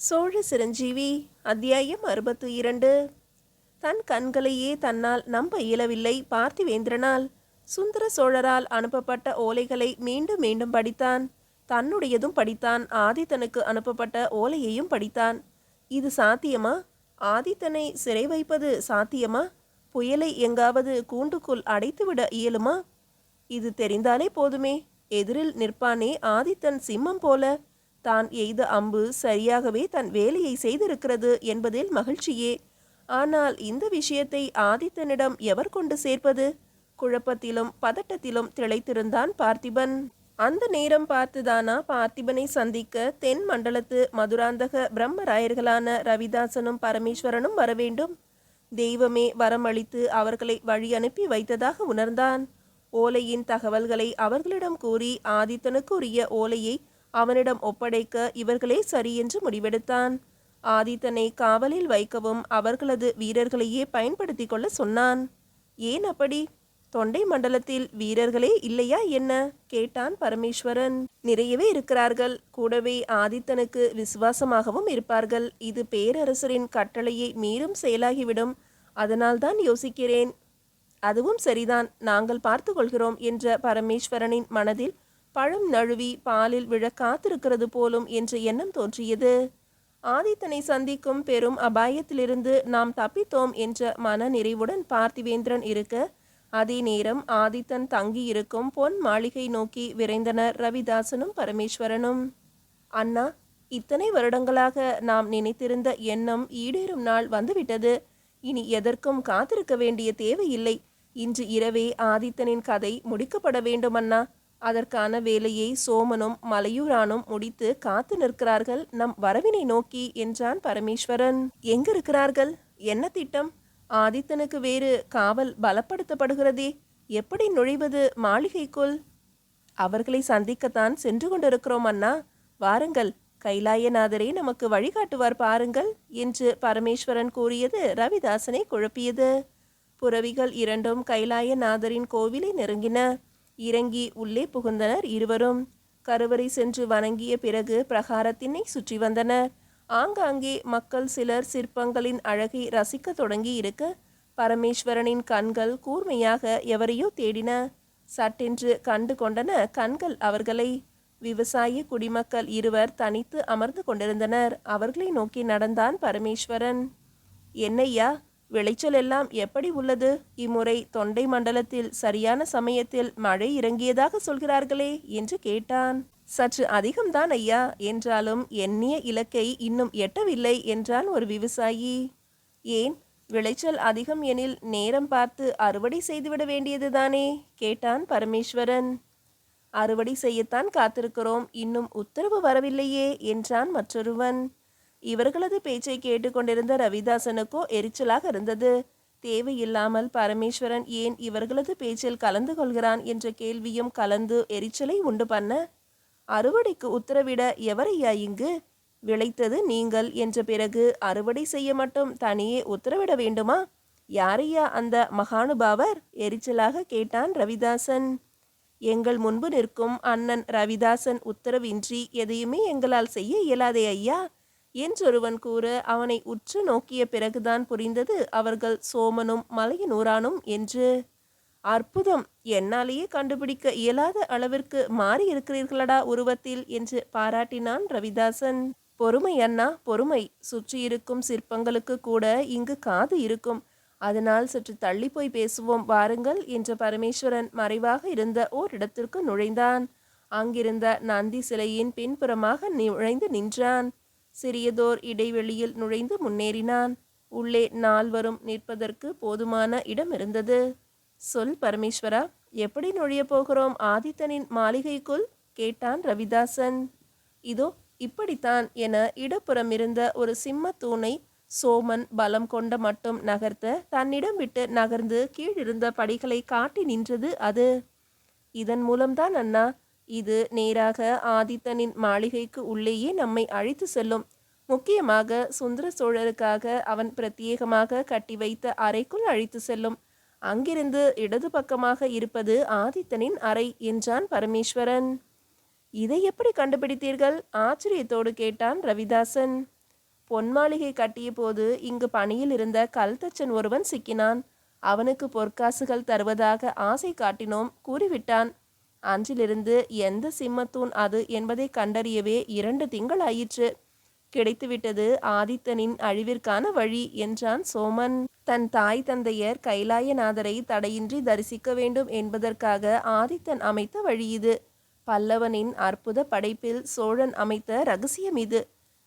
சோழ சிரஞ்சீவி அத்தியாயம் 62. தன் கண்களையே தன்னால் நம்ப இயலவில்லை பார்த்திவேந்திரனால். சுந்தர சோழரால் அனுப்பப்பட்ட ஓலைகளை மீண்டும் மீண்டும் படித்தான். தன்னுடையதும் படித்தான். ஆதித்தனுக்கு அனுப்பப்பட்ட ஓலையையும் படித்தான். இது சாத்தியமா? ஆதித்தனை சிறை வைப்பது சாத்தியமா? புயலை எங்காவது கூண்டுக்குள் அடைத்துவிட இயலுமா? இது தெரிந்தாலே போதுமே. எதிரில் நிற்பானே ஆதித்தன் சிம்மம் போல. தான் எய்த அம்பு சரியாகவே தன் வேலையை செய்திருக்கிறது என்பதில் மகிழ்ச்சியே. ஆனால் இந்த விஷயத்தை ஆதித்தனிடம் எவர் கொண்டு சேர்ப்பது? குழப்பத்திலும் பதட்டத்திலும் திளைத்திருந்தான் பார்த்திபன். அந்த நேரம் பார்த்துதானா பார்த்திபனை சந்திக்க தென் மண்டலத்து மதுராந்தக பிரம்மராயர்களான ரவிதாசனும் பரமேஸ்வரனும் வரவேண்டும். தெய்வமே வரமளித்து அவர்களை வழி அனுப்பி வைத்ததாக உணர்ந்தான். ஓலையின் தகவல்களை அவர்களிடம் கூறி ஆதித்தனுக்கு உரிய ஓலையை அவனிடம் ஒப்படைக்க இவர்களே சரி என்று முடிவெடுத்தான். ஆதித்தனை காவலில் வைக்கவும் அவர்களது வீரர்களையே பயன்படுத்தி கொள்ள சொன்னான். ஏன் அப்படி? தொண்டை மண்டலத்தில் வீரர்களே இல்லையா என்ன? கேட்டான் பரமேஸ்வரன். நிறையவே இருக்கிறார்கள். கூடவே ஆதித்தனுக்கு விசுவாசமாகவும் இருப்பார்கள். இது பேரரசரின் கட்டளையை மீறும் செயலாகிவிடும். அதனால்தான் யோசிக்கிறேன். அதுவும் சரிதான், நாங்கள் பார்த்து கொள்கிறோம் என்ற பரமேஸ்வரனின் மனதில் பழம் நழுவி பாலில் விழ காத்திருக்கிறது போலும் என்ற எண்ணம் தோன்றியது. ஆதித்தனை சந்திக்கும் பெரும் அபாயத்திலிருந்து நாம் தப்பித்தோம் என்ற மன நிறைவுடன் பார்த்திவேந்திரன் இருக்க, அதே நேரம் ஆதித்தன் தங்கியிருக்கும் பொன் மாளிகை நோக்கி விரைந்தனர் ரவிதாசனும் பரமேஸ்வரனும். அண்ணா, இத்தனை வருடங்களாக நாம் நினைத்திருந்த எண்ணம் ஈடேறும் நாள் வந்துவிட்டது. இனி எதற்கும் காத்திருக்க வேண்டிய தேவையில்லை. இன்று இரவே ஆதித்தனின் கதை முடிக்கப்பட வேண்டும் அண்ணா. அதற்கான வேலையை சோமனும் மலையூரானும் முடித்து காத்து நிற்கிறார்கள் நம் வரவினை நோக்கி என்றான் பரமேஸ்வரன். எங்கிருக்கிறார்கள்? என்ன திட்டம்? ஆதித்தனுக்கு வேறு காவல் பலப்படுத்தப்படுகிறதே. எப்படி நுழைவது மாளிகைக்குள்? அவர்களை சந்திக்கத்தான் சென்று கொண்டிருக்கிறோம் அண்ணா. வாருங்கள், கைலாயநாதரே நமக்கு வழிகாட்டுவார் பாருங்கள் என்று பரமேஸ்வரன் கூறியது ரவிதாசனை குழப்பியது. புரவிகள் இரண்டும் கைலாயநாதரின் கோவிலை நெருங்கின. இறங்கி உள்ளே புகுந்தனர் இருவரும். கருவறை சென்று வணங்கிய பிறகு பிரகாரத்தினை சுற்றி வந்தனர். ஆங்காங்கே மக்கள் சிலர் சிற்பங்களின் அழகை ரசிக்க தொடங்கி இருக்க, பரமேஸ்வரனின் கண்கள் கூர்மையாக எவரையோ தேடின. சட்டென்று கண்டு கொண்டன கண்கள் அவர்களை. விவசாய குடிமக்கள் இருவர் தனித்து அமர்ந்து கொண்டிருந்தனர். அவர்களை நோக்கி நடந்தான் பரமேஸ்வரன். என்னையா, விளைச்சல் எல்லாம் எப்படி உள்ளது? இம்முறை தொண்டை மண்டலத்தில் சரியான சமயத்தில் மழை இறங்கியதாக சொல்கிறார்களே என்று கேட்டான். சற்று அதிகம்தான் ஐயா, என்றாலும் எண்ணிய இலக்கை இன்னும் எட்டவில்லை என்றான் ஒரு விவசாயி. ஏன், விளைச்சல் அதிகம் எனில் நேரம் பார்த்து அறுவடை செய்துவிட வேண்டியதுதானே கேட்டான் பரமேஸ்வரன். அறுவடை செய்யத்தான் காத்திருக்கிறோம், இன்னும் உத்தரவு வரவில்லையே என்றான் மற்றொருவன். இவர்களது பேச்சை கேட்டுக்கொண்டிருந்த ரவிதாசனுக்கோ எரிச்சலாக இருந்தது. தேவையில்லாமல் பரமேஸ்வரன் ஏன் இவர்களது பேச்சில் கலந்து கொள்கிறான் என்ற கேள்வியும் கலந்து எரிச்சலை உண்டு பண்ண, அறுவடைக்கு உத்தரவிட எவரையா இங்கு? விளைத்தது நீங்கள் என்ற பிறகு அறுவடை செய்ய மட்டும் தனியே உத்தரவிட வேண்டுமா? யாரையா அந்த மகானுபாவர்? எரிச்சலாக கேட்டான் ரவிதாசன். எங்கள் முன்பு நிற்கும் அண்ணன் ரவிதாசன் உத்தரவின்றி எதையுமே எங்களால் செய்ய இயலாதே ஐயா என்றொருவன் கூற, அவனை உற்று நோக்கிய பிறகுதான் புரிந்தது அவர்கள் சோமனும் மலையனூரானும் என்று. அற்புதம், என்னாலேயே கண்டுபிடிக்க இயலாத அளவிற்கு மாறி இருக்கிறீர்களடா உருவத்தில் என்று பாராட்டினான் ரவிதாசன். பொறுமை அண்ணா, பொறுமை. சுற்றியிருக்கும் சிற்பங்களுக்கு கூட இங்கு காது இருக்கும். அதனால் சற்று தள்ளி போய் பேசுவோம் வாருங்கள் என்ற பரமேஸ்வரன் மறைவாக இருந்த ஓரிடத்திற்கு நுழைந்தான். அங்கிருந்த நந்தி சிலையின் பின்புறமாக நுழைந்து நின்றான். சிறியதோர் இடைவெளியில் நுழைந்து முன்னேறினான். உள்ளே நால்வரும் நிற்பதற்கு போதுமான இடம் இருந்தது. சொல் பரமேஸ்வரா, எப்படி நுழைய போகிறோம் ஆதித்தனின் மாளிகைக்குள் கேட்டான் ரவிதாசன். இதோ இப்படித்தான் என இடப்புறம் இருந்த ஒரு சிம்ம தூணை சோமன் பலம் கொண்ட மட்டும் நகர்த்த, தன்னிடம் விட்டு நகர்ந்து கீழிருந்த படிகளை காட்டி நின்றது அது. இதன் மூலம்தான் அண்ணா, இது நேராக ஆதித்தனின் மாளிகைக்கு உள்ளேயே நம்மை அழைத்து செல்லும். முக்கியமாக சுந்தர சோழருக்காக அவன் பிரத்யேகமாக கட்டி வைத்த அறைக்குள் அழைத்து செல்லும். அங்கிருந்து இடது பக்கமாக இருப்பது ஆதித்தனின் அறை என்றான் பரமேஸ்வரன். இதை எப்படி கண்டுபிடித்தீர்கள்? ஆச்சரியத்தோடு கேட்டான் ரவிதாசன். பொன் மாளிகை கட்டிய போது இங்கு பணியில் இருந்த கல்தச்சன் ஒருவன் சிக்கினான். அவனுக்கு பொற்காசுகள் தருவதாக ஆசை காட்டினோம், கூறிவிட்டான். அன்றிலிருந்து எந்த சிம்மத்தூண் அது என்பதை கண்டறியவே 2 திங்கள் ஆயிற்று. கிடைத்துவிட்டது ஆதித்தனின் அழிவிற்கான வழி என்றான் சோமன். தன் தாய் தந்தையர் கைலாயநாதரை தடையின்றி தரிசிக்க வேண்டும் என்பதற்காக ஆதித்தன் அமைத்த வழி இது. பல்லவனின் அற்புத படைப்பில் சோழன் அமைத்த ரகசியம் இது.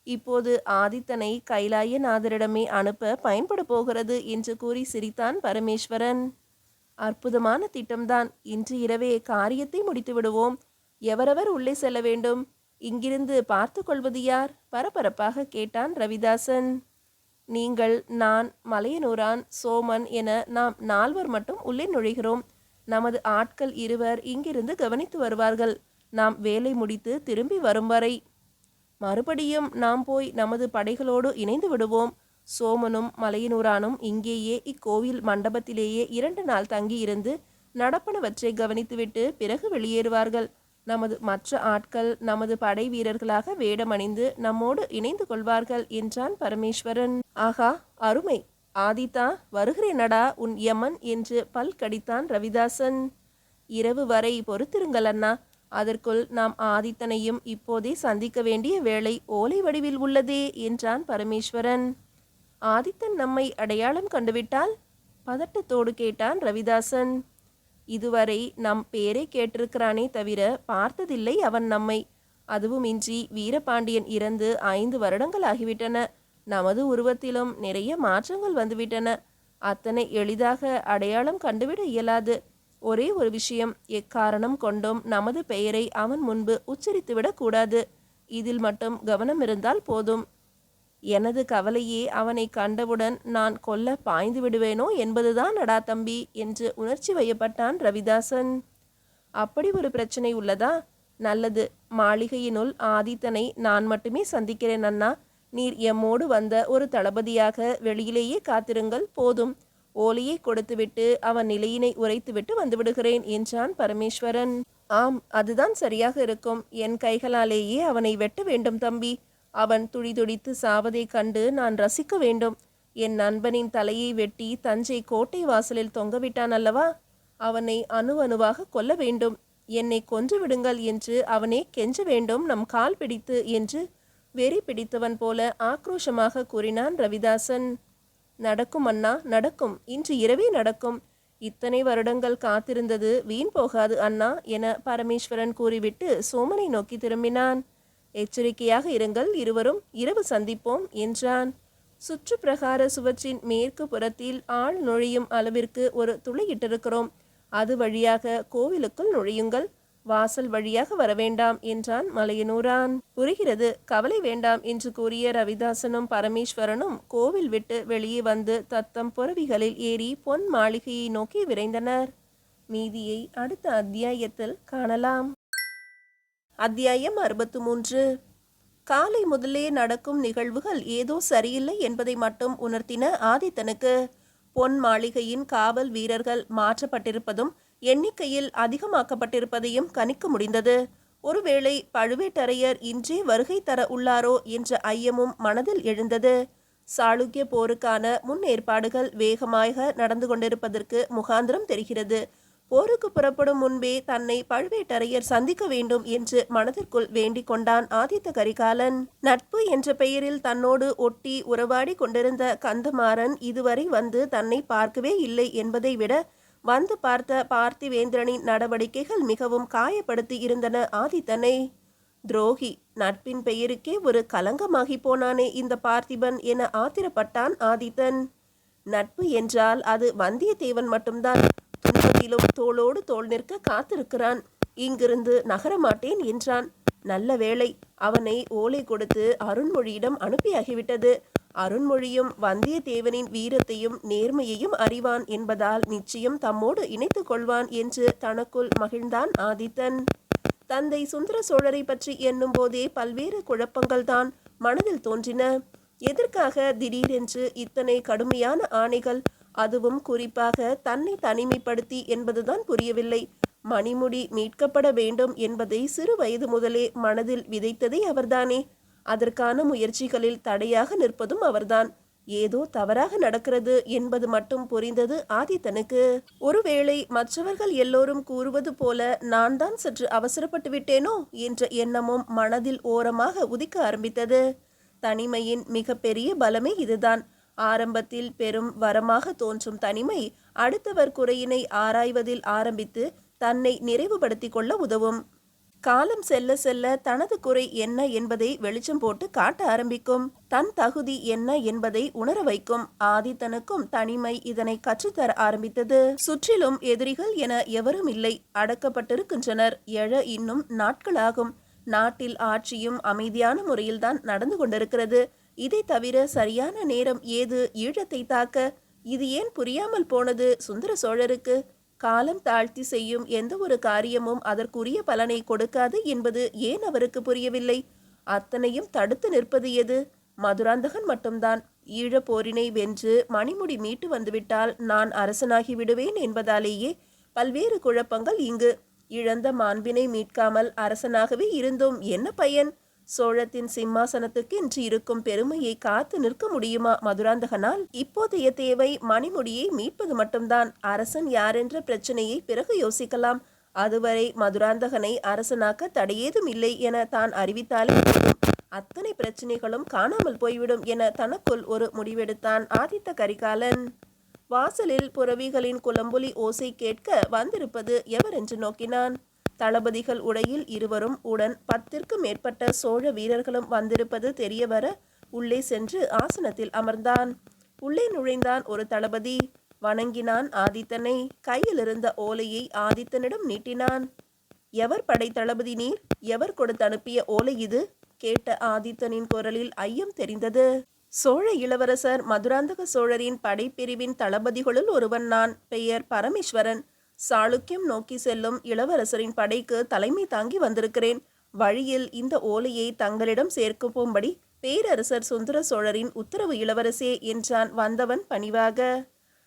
இப்போது ஆதித்தனை கைலாயநாதரிடமே அனுப்ப பயன்பட போகிறது என்று கூறி சிரித்தான் பரமேஸ்வரன். அற்புதமான திட்டம்தான். இன்று இரவே காரியத்தை முடித்து விடுவோம். எவரவர் உள்ளே செல்ல வேண்டும்? இங்கிருந்து பார்த்து கொள்வது யார்? பரபரப்பாக கேட்டான் ரவிதாசன். நீங்கள், நான், மலையனூரான், சோமன் என நாம் 4 மட்டும் உள்ளே நுழைகிறோம். நமது ஆட்கள் 2 இங்கிருந்து கவனித்து வருவார்கள். நாம் வேலை முடித்து திரும்பி வரும் வரை. மறுபடியும் நாம் போய் நமது படைகளோடு இணைந்து விடுவோம். சோமனும் மலையனூரானும் இங்கேயே இக்கோவில் மண்டபத்திலேயே 2 நாள் தங்கியிருந்து நடப்பனவற்றை கவனித்துவிட்டு பிறகு வெளியேறுவார்கள். நமது மற்ற ஆட்கள் நமது படை வீரர்களாக வேடமணிந்து நம்மோடு இணைந்து கொள்வார்கள் என்றான் பரமேஸ்வரன். ஆகா, அருமை! ஆதித்தா, வருகிறேனடா உன் யமன் என்று பல் கடித்தான் ரவிதாசன். இரவு வரை பொறுத்திருங்கள் அண்ணா. அதற்குள் நாம் ஆதித்தனையும் இப்போதே சந்திக்க வேண்டிய வேளை ஓலை வடிவில் உள்ளதே என்றான் பரமேஸ்வரன். ஆதித்தன் நம்மை அடையாளம் கண்டுவிட்டால்? பதட்டத்தோடு கேட்டான் ரவிதாசன். இதுவரை நம் பேரை கேட்டிருக்கிறானே தவிர பார்த்ததில்லை அவன் நம்மை. அதுவுமின்றி வீரபாண்டியன் இறந்து 5 வருடங்கள் ஆகிவிட்டன. நமது உருவத்திலும் நிறைய மாற்றங்கள் வந்துவிட்டன. அத்தனை எளிதாக அடையாளம் கண்டுவிட இயலாது. ஒரே ஒரு விஷயம், எக்காரணம் கொண்டும் நமது பெயரை அவன் முன்பு உச்சரித்துவிடக் கூடாது. இதில் மட்டும் கவனம் இருந்தால் போதும். எனது கவலையே அவனை கண்டவுடன் நான் கொல்ல பாய்ந்து விடுவேனோ என்பதுதான் அடா தம்பி என்று உணர்ச்சி வயப்பட்டான் ரவிதாசன். அப்படி ஒரு பிரச்சனை உள்ளதா? நல்லது. மாளிகையினுள் ஆதித்தனை நான் மட்டுமே சந்திக்கிறேன் அண்ணா. நீர் எம்மோடு வந்த ஒரு தளபதியாக வெளியிலேயே காத்திருங்கள், போதும். ஓலையை கொடுத்துவிட்டு அவன் நிலையினை உரைத்துவிட்டு வந்துவிடுகிறேன் என்றான் பரமேஸ்வரன். ஆம், அதுதான் சரியாக இருக்கும். என் கைகளாலேயே அவனை வெட்ட வேண்டும் தம்பி. அவன் துடிதுடித்து சாவதை கண்டு நான் ரசிக்க வேண்டும். என் நண்பனின் தலையை வெட்டி தஞ்சை கோட்டை வாசலில் தொங்கவிட்டான் அல்லவா? அவனை அணு அணுவாக கொல்ல வேண்டும். என்னை கொன்று விடுங்கள் என்று அவனே கெஞ்ச வேண்டும் நம் கால் பிடித்து என்று வெறி பிடித்தவன் போல ஆக்ரோஷமாக கூறினான் ரவிதாசன். நடக்கும் அண்ணா, நடக்கும். இன்று இரவே நடக்கும். இத்தனை வருடங்கள் காத்திருந்தது வீண் போகாது அண்ணா என பரமேஸ்வரன் கூறிவிட்டு சோமனை நோக்கி திரும்பினான். எச்சரிக்கையாக இருங்கள் இருவரும், இரவு சந்திப்போம் என்றான். சுற்று பிரகார சுவற்றின் மேற்கு புறத்தில் ஆள் நுழையும் அளவிற்கு ஒரு துளையிட்டிருக்கிறோம். அது வழியாக கோவிலுக்குள் நுழையுங்கள். வாசல் வழியாக வரவேண்டாம் என்றான் மலையனூரான். புரிகிறது, கவலை வேண்டாம் என்று கூறிய ரவிதாசனும் பரமேஸ்வரனும் கோவில் விட்டு வெளியே வந்து தத்தம் புறவிகளில் ஏறி பொன் மாளிகையை நோக்கி விரைந்தனர். மீதியை அடுத்த அத்தியாயத்தில் காணலாம். அத்தியாயம் 63. காலை முதலே நடக்கும் நிகழ்வுகள் ஏதோ சரியில்லை என்பதை மட்டும் உணர்த்தின ஆதித்தனுக்கு. பொன் மாளிகையின் காவல் வீரர்கள் மாற்றப்பட்டிருப்பதும் எண்ணிக்கையில் அதிகமாக்கப்பட்டிருப்பதையும் கணிக்க முடிந்தது. ஒருவேளை பழுவேட்டரையர் இன்றே வருகை தர உள்ளாரோ என்ற ஐயமும் மனதில் எழுந்தது. சாளுக்கிய போருக்கான முன்னேற்பாடுகள் வேகமாக நடந்து கொண்டிருப்பதற்கு முகாந்திரம் தெரிகிறது. போருக்கு புறப்படும் முன்பே தன்னை பழுவேட்டரையர் சந்திக்க வேண்டும் என்று மனதிற்குள் வேண்டிக் கொண்டான் ஆதித்த கரிகாலன். நட்பு என்ற பெயரில் தன்னோடு ஒட்டி உறவாடி கொண்டிருந்த கந்தமாறன் இதுவரை வந்து தன்னை பார்க்கவே இல்லை என்பதை விட வந்து பார்த்த பார்த்திவேந்திரனின் நடவடிக்கைகள் மிகவும் காயப்படுத்தி இருந்தன ஆதித்தனை. துரோகி, நட்பின் பெயருக்கே ஒரு கலங்கமாகி போனானே இந்த பார்த்திபன் என ஆத்திரப்பட்டான் ஆதித்தன். நட்பு என்றால் அது வந்தியத்தேவன் மட்டும்தான். துன்பத்திலும் தோளோடு தோள் நிற்க காத்திருக்கிறான். இங்கிருந்து நகரமாட்டேன் என்றான். நல்ல வேளை, அவனை ஓலை கொடுத்து அருண்மொழியிடம் அனுப்பியாகிவிட்டது. அருண்மொழியும் வந்தியத்தேவனின் வீரத்தையும் நேர்மையையும் அறிவான் என்பதால் நிச்சயம் தம்மோடு இணைத்து கொள்வான் என்று தனக்குள் மகிழ்ந்தான் ஆதித்தன். தந்தை சுந்தர சோழரை பற்றி எண்ணும் போதே பல்வேறு குழப்பங்கள் தான் மனதில் தோன்றின. எதற்காக திடீரென்று இத்தனை கடுமையான ஆணைகள், அதுவும் குறிப்பாக தன்னை தனிமைப்படுத்தி என்பதுதான் புரியவில்லை. மணிமுடி மீட்கப்பட வேண்டும் என்பதை சிறு வயது முதலே மனதில் விதைத்ததே அவர்தானே. அதற்கான முயற்சிகளில் தடையாக நிற்பதும் அவர்தான். ஏதோ தவறாக நடக்கிறது என்பது மட்டும் புரிந்தது ஆதித்தனுக்கு. ஒருவேளை மற்றவர்கள் எல்லோரும் கூறுவது போல நான் தான் சற்று அவசரப்பட்டு விட்டேனோ என்ற எண்ணமும் மனதில் ஓரமாக உதிக்க ஆரம்பித்தது. தனிமையின் மிக பெரிய பலமே இதுதான். ஆரம்பத்தில் பெரும் வரமாக தோன்றும் தனிமை அடுத்தவர் குறையினை ஆராய்வதில் ஆரம்பித்து தன்னை நிறைவுபடுத்திக் கொள்ள உதவும். காலம் செல்ல செல்ல தனது குறை என்ன என்பதை வெளிச்சம் போட்டு காட்ட ஆரம்பிக்கும். தன் தகுதி என்ன என்பதை உணர வைக்கும். ஆதித்தனுக்கும் தனிமை இதனை கற்றுத்தர ஆரம்பித்தது. சுற்றிலும் எதிரிகள் என எவரும் இல்லை, அடக்கப்பட்டிருக்கின்றனர். எழ இன்னும் நாட்களாகும். நாட்டில் ஆட்சியும் அமைதியான முறையில்தான் நடந்து கொண்டிருக்கிறது. இதை தவிர சரியான நேரம் ஏது ஈழத்தை தாக்க? இது ஏன் புரியாமல் போனது சுந்தர சோழருக்கு? காலம் தாழ்த்தி செய்யும் எந்த ஒரு காரியமும் அதற்குரிய பலனை கொடுக்காது என்பது ஏன் அவருக்கு புரியவில்லை? அத்தனையும் தடுத்து நிற்பது எது? மதுராந்தகன் மட்டும்தான். ஈழப் போரினை வென்று மணிமுடி மீட்டு வந்துவிட்டால் நான் அரசனாகி விடுவேன் என்பதாலேயே பல்வேறு குழப்பங்கள் இங்கு. இழந்த மாண்பினை மீட்காமல் அரசனாகவே இருந்தும் என்ன பயன்? சோழத்தின் சிம்மாசனத்துக்கு இன்று இருக்கும் பெருமையை காத்து நிற்க முடியுமா மதுராந்தகனால்? இப்போதைய தேவை மணிமுடியை மீட்பது மட்டும்தான். அரசன் யாரென்ற பிரச்சனையை பிறகு யோசிக்கலாம். அதுவரை மதுராந்தகனை அரசனாக்க தடையேதும் இல்லை என தான் அறிவித்தாலே போதும். அத்தனை பிரச்சனைகளும் காணாமல் போய்விடும் என தனக்குள் ஒரு முடிவெடுத்தான் ஆதித்த கரிகாலன். வாசலில் புரவிகளின் குளம்பொலி ஓசை கேட்க வந்திருப்பது எவரென்று நோக்கினான். தளபதிகள் உடையில் இருவரும் உடன் 10ற்கு மேற்பட்ட சோழ வீரர்களும் வந்திருப்பது தெரியவர உள்ளே சென்று ஆசனத்தில் அமர்ந்தான். உள்ளே நுழைந்தான் ஒரு தளபதி. வணங்கினான் ஆதித்தனை. கையில் இருந்த ஓலையை ஆதித்தனிடம் நீட்டினான். எவர் படை தளபதி நீர்? எவர் கொடுத்து அனுப்பிய ஓலை இது? கேட்ட ஆதித்தனின் குரலில் ஐயம் தெரிந்தது. சோழ இளவரசர் மதுராந்தக சோழரின் படைப்பிரிவின் தளபதிகளுள் ஒருவன் நான். பெயர் பரமேஸ்வரன். சாளுக்கியம் நோக்கி செல்லும் இளவரசரின் படைக்கு தலைமை தாங்கி வந்திருக்கிறேன். வழியில் இந்த ஓலையை தங்களிடம் சேர்க்கும்படி பேரரசர் சுந்தர சோழரின் உத்தரவு இளவரசே என்றான் வந்தவன் பணிவாக.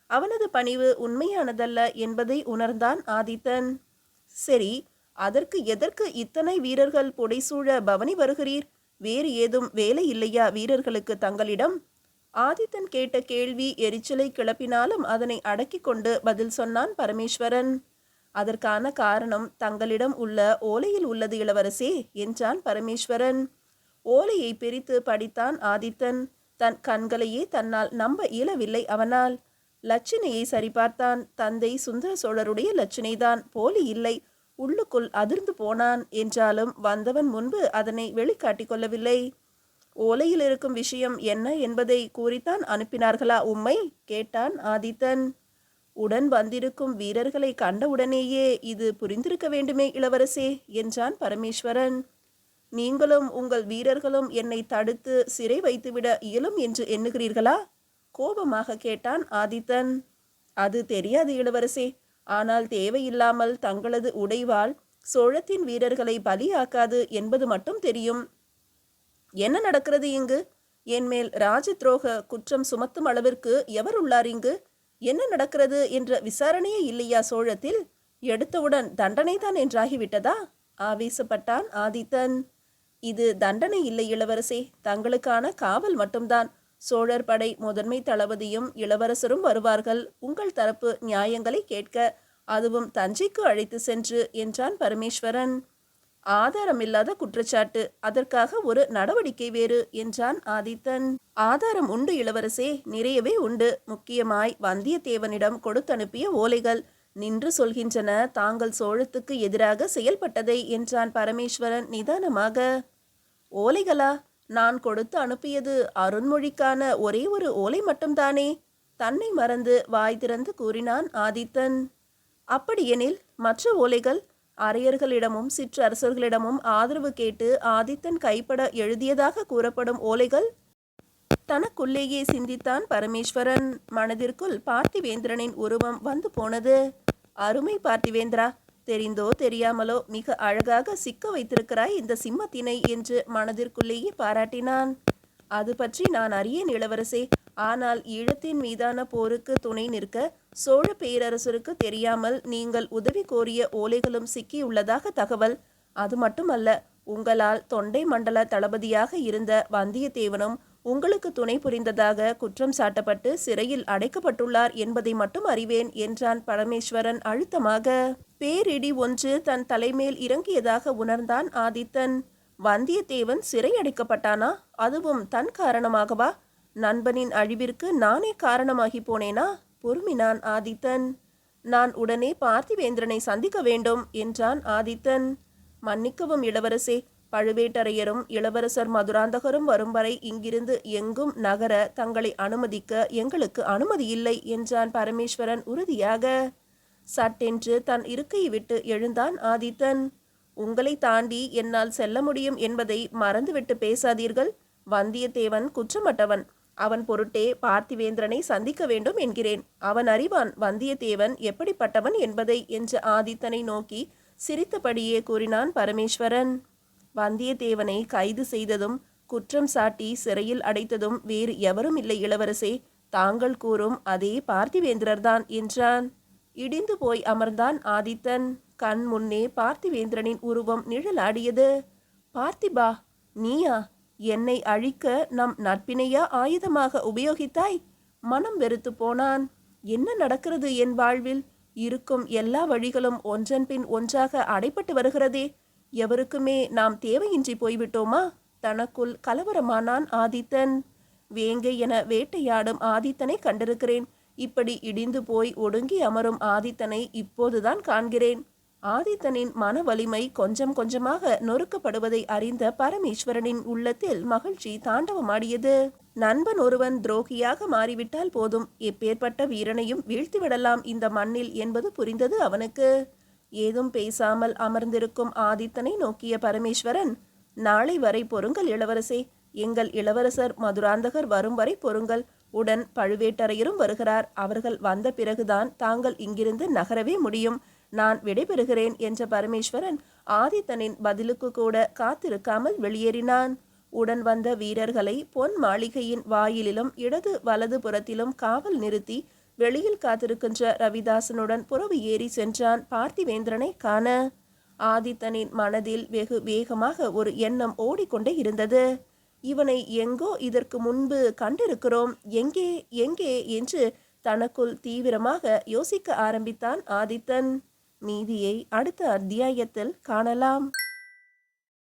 அவனது பணிவு உண்மையானதல்ல என்பதை உணர்ந்தான் ஆதித்தன். சரி, அதற்கு எதற்கு இத்தனை வீரர்கள் புடைசூழ பவனி வருகிறீர்? வேறு ஏதும் வேலை இல்லையா வீரர்களுக்கு தங்களிடம்? ஆதித்தன் கேட்ட கேள்வி எரிச்சலை கிளப்பினாலும் அதனை அடக்கி கொண்டு பதில் சொன்னான் பரமேஸ்வரன். அதற்கான காரணம் தங்களிடம் உள்ள ஓலையில் உள்ளது இளவரசே என்றான் பரமேஸ்வரன். ஓலையை பிரித்து படித்தான் ஆதித்தன். தன் கண்களையே தன்னால் நம்ப இயலவில்லை அவனால். லட்சணையை சரிபார்த்தான். தந்தை சுந்தர சோழருடைய லட்சணைதான், போலி இல்லை. உள்ளுக்குள் அதிர்ந்து போனான். என்றாலும் வந்தவன் முன்பு அதனை வெளிக்காட்டிக் கொள்ளவில்லை. ஓலையில் இருக்கும் விஷயம் என்ன என்பதை கூறித்தான் அனுப்பினார்களா உம்மை? கேட்டான் ஆதித்தன். உடன் வந்திருக்கும் வீரர்களை கண்டவுடனேயே இது புரிந்திருக்க வேண்டுமே இளவரசே என்றான் பரமேஸ்வரன். நீங்களும் உங்கள் வீரர்களும் என்னை தடுத்து சிறை வைத்துவிட இயலும் என்று எண்ணுகிறீர்களா? கோபமாக கேட்டான் ஆதித்தன். அது தெரியாது இளவரசே. ஆனால் தேவையில்லாமல் தங்களது உடைவாள் சோழத்தின் வீரர்களை பலியாக்காது என்பது மட்டும் தெரியும். என்ன நடக்கிறது இங்கு? என் மேல் ராஜ துரோக குற்றம் சுமத்தும் அளவிற்கு எவர் உள்ளார் இங்கு? என்ன நடக்கிறது என்ற விசாரணையே இல்லையா சோழத்தில்? எடுத்தவுடன் தண்டனைதான் என்றாகிவிட்டதா? ஆவேசப்பட்டான் ஆதித்தன். இது தண்டனை இல்லை இளவரசே, தங்களுக்கான காவல் மட்டும்தான். சோழர் படை முதன்மை தளபதியும் இளவரசரும் வருவார்கள் உங்கள் தரப்பு நியாயங்களை கேட்க, அதுவும் தஞ்சைக்கு அழைத்து சென்று என்றான் பரமேஸ்வரன். ஆதாரமில்லாத குற்றச்சாட்டு, அதற்காக ஒரு நடவடிக்கை வேறு என்றான் ஆதித்தன். ஆதாரம் உண்டு இளவரசே, நிறையவே உண்டு. முக்கியமாய் வந்தியத்தேவனிடம் கொடுத்தனுப்பிய ஓலைகள் நின்று சொல்கின்றன தாங்கள் சோழத்துக்கு எதிராக செயல்பட்டதை என்றான் பரமேஸ்வரன் நிதானமாக. ஓலைகளா? நான் கொடுத்து அனுப்பியது அருண்மொழிக்கான ஒரே ஒரு ஓலை மட்டும்தானே? தன்னை மறந்து வாய் திறந்து கூறினான் ஆதித்தன். அப்படியெனில் மற்ற ஓலைகள்? அரையர்களிடமும் சிற்றரசர்களிடமும் ஆதரவு கேட்டு ஆதித்தன் கைப்பட எழுதியதாக கூறப்படும் ஓலைகள்? தனக்குள்ளேயே சிந்தித்தான் பரமேஸ்வரன். மனதிற்குள் பார்த்திவேந்திரனின் உருவம் வந்து போனது. அருமை பார்த்திவேந்திரா, தெரிந்தோ தெரியாமலோ மிக அழகாக சிக்க வைத்திருக்கிறாய் இந்த சிம்மத்தினை என்று மனதிற்குள்ளேயே பாராட்டினான். அது பற்றி நான் அறியேன் இளவரசே. ஆனால் ஈழத்தின் மீதான போருக்கு துணை நிற்க சோழ பேரரசருக்கு தெரியாமல் நீங்கள் உதவி கோரிய ஓலைகளும் சிக்கியுள்ளதாக தகவல். அது மட்டுமல்ல, உங்களால் தொண்டை மண்டல தளபதியாக இருந்த வந்தியத்தேவனும் உங்களுக்கு துணை புரிந்ததாக குற்றம் சாட்டப்பட்டு சிறையில் அடைக்கப்பட்டுள்ளார் என்பதை மட்டும் அறிவேன் என்றான் பரமேஸ்வரன் அழுத்தமாக. பேரிடி ஒன்று தன் தலைமேல் இறங்கியதாக உணர்ந்தான் ஆதித்தன். வந்தியத்தேவன் சிறை அடைக்கப்பட்டானா? அதுவும் தன் காரணமாகவா? நண்பனின் அழிவிற்கு நானே காரணமாகி போனேனா? பொறுமினான் ஆதித்தன். நான் உடனே பார்த்திவேந்திரனை சந்திக்க வேண்டும் என்றான் ஆதித்தன். மன்னிக்கவும் இளவரசே, பழுவேட்டரையரும் இளவரசர் மதுராந்தகரும் வரும் வரை இங்கிருந்து எங்கும் நகர தங்களை அனுமதிக்க எங்களுக்கு அனுமதி இல்லை என்றான் பரமேஸ்வரன் உறுதியாக. சட்டென்று தன் இருக்கையை விட்டு எழுந்தான் ஆதித்தன். உங்களை தாண்டி என்னால் செல்ல முடியும் என்பதை மறந்துவிட்டு பேசாதீர்கள். வந்தியத்தேவன் குற்றமற்றவன். அவன் பொருட்டே பார்த்திவேந்திரனை சந்திக்க வேண்டும் என்கிறேன். அவன் அறிவான் வந்தியத்தேவன் எப்படிப்பட்டவன் என்பதை என்று ஆதித்தனை நோக்கி சிரித்தபடியே கூறினான் பரமேஸ்வரன். வந்தியத்தேவனை கைது செய்ததும் குற்றம் சாட்டி சிறையில் அடைத்ததும் வேறு எவரும் இல்லை இளவரசே. தாங்கள் கூறும் அதே பார்த்திவேந்திரர்தான் என்றான். இடிந்து போய் அமர்ந்தான் ஆதித்தன். கண் முன்னே பார்த்திவேந்திரனின் உருவம் நிழலாடியது. பார்த்திபா, நீயா? என்னை அழிக்க நம் நட்பினையா ஆயுதமாக உபயோகித்தாய்? மனம் வெறுத்து போனான். என்ன நடக்கிறது என் வாழ்வில்? இருக்கும் எல்லா வழிகளும் ஒன்றன் பின் ஒன்றாக அடைபட்டு வருகிறதே. எவருக்குமே நாம் தேவையின்றி போய்விட்டோமா? தனக்குள் கலவரமானான் ஆதித்தன். வேங்கை என வேட்டையாடும் ஆதித்தனை கண்டிருக்கிறேன். இப்படி இடிந்து போய் ஒடுங்கி அமரும் ஆதித்தனை இப்போதுதான் காண்கிறேன். ஆதித்தனின் மன வலிமை கொஞ்சம் கொஞ்சமாக நொறுக்கப்படுவதை அறிந்த பரமேஸ்வரனின் உள்ளத்தில் மகிழ்ச்சி தாண்டவமாடியது. நண்பன் ஒருவன் துரோகியாக மாறிவிட்டால் போதும், எப்பேற்பட்ட வீரனையும் வீழ்த்திவிடலாம் இந்த மண்ணில் என்பது புரிந்தது அவனுக்கு. ஏதும் பேசாமல் அமர்ந்திருக்கும் ஆதித்தனை நோக்கிய பரமேஸ்வரன், நாளை வரை பொறுங்கள் இளவரசே. எங்கள் இளவரசர் மதுராந்தகர் வரும் வரை பொறுங்கள். உடன் பழுவேட்டரையரும் வருகிறார். அவர்கள் வந்த பிறகுதான் தாங்கள் இங்கிருந்து நகரவே முடியும். நான் விடைபெறுகிறேன் என்ற பரமேஸ்வரன் ஆதித்தனின் பதிலுக்கு கூட காத்திருக்காமல் வெளியேறினான். உடன் வந்த வீரர்களை பொன் மாளிகையின் வாயிலிலும் இடது வலது புறத்திலும் காவல் நிறுத்தி வெளியில் காத்திருக்கின்ற ரவிதாசனுடன் புறவு ஏறி சென்றான் பார்த்திவேந்திரனை காண. ஆதித்தனின் மனதில் வெகு வேகமாக ஒரு எண்ணம் ஓடிக்கொண்டே இருந்தது. இவனை எங்கோ இதற்கு முன்பு கண்டிருக்கிறோம், எங்கே எங்கே என்று தனக்குள் தீவிரமாக யோசிக்க ஆரம்பித்தான் ஆதித்தன். மீதியை அடுத்த அத்தியாயத்தில் காணலாம்.